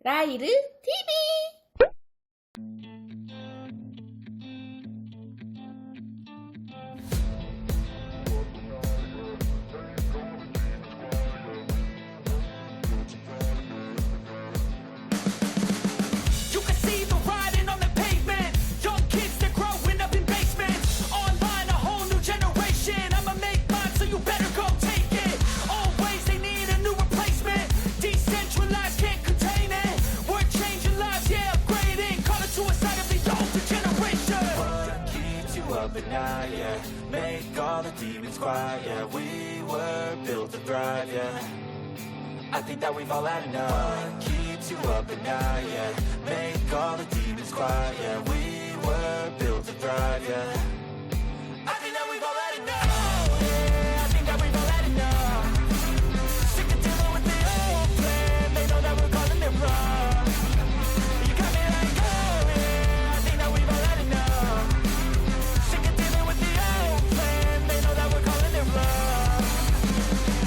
라히르 TV. Yeah, make all the demons quiet. Yeah, we were built to thrive. Yeah, I think that we've all had enough. What keeps you up at night? Yeah, make all the demons quiet. Yeah, we were built to thrive. Yeah, I think that we've all had enough. Yeah, I think that we've all had enough. Sick of dealing with the old plan. They know that we're calling it wrong. You got me like, oh yeah, I think that we've all had enough. Sick of dealing with the old plan. They know that we're calling it wrong.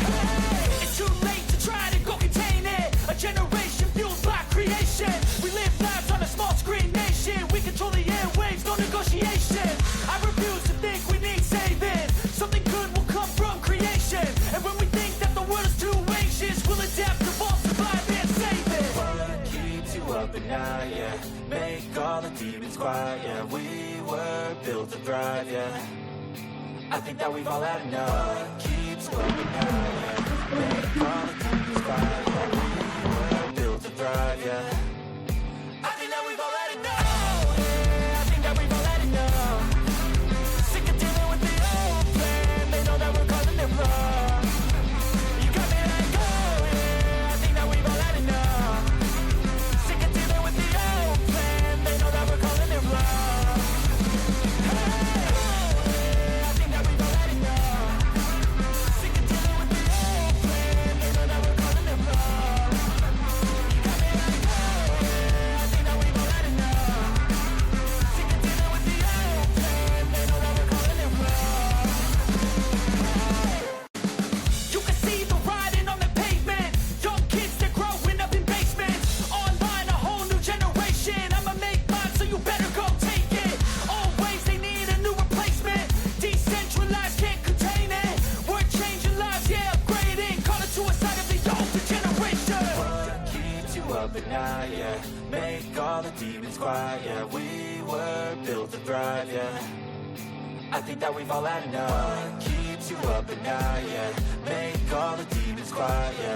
Hey, it's too late to try to go contain it. A generation fueled by creation. We live lives on a small screen nation. We control the airwaves, no negotiation. I refuse to think we need saving. Something good will come from creation. And when we think that the world is too anxious, we'll adapt, evolve, survive, and save it. What keeps you up at night? Yeah, make all the demons quiet. Yeah, we were built to thrive. Yeah, I think that we've all had enough. What keeps you up at night? Yeah, make all the demons quiet. Yeah, we were built to thrive. Yeah, I think that we've all had enough. Yeah, I think that we've all had enough. Sick of dealing with the old plan. They know that we're calling it wrong. You got me like, oh yeah, I think that we've all had enough. Sick of dealing with the old plan. They know that we're calling it wrong. Hey, oh yeah, I think that we've all had enough. Sick of dealing with the old plan. They know that we're calling it wrong. You got me like, oh yeah, I think that we've all had enough. Sick of dealing with the old plan. They know that we're calling it wrong. You can see the writing on the pavement. Young kids, they're growing up in basements. Online, a whole new generation. I'ma make mine, so you better go take it. Always, they need a new replacement. Decentralized, can't contain it. We're changing lives, yeah, upgrading. Call it suicide of the older generation. What keeps you up at night? Yeah, make all the demons quiet. Yeah, we were built to thrive. Yeah, I think that we've all had enough. What keeps you up at night? Yeah, make all the demons quiet. Yeah,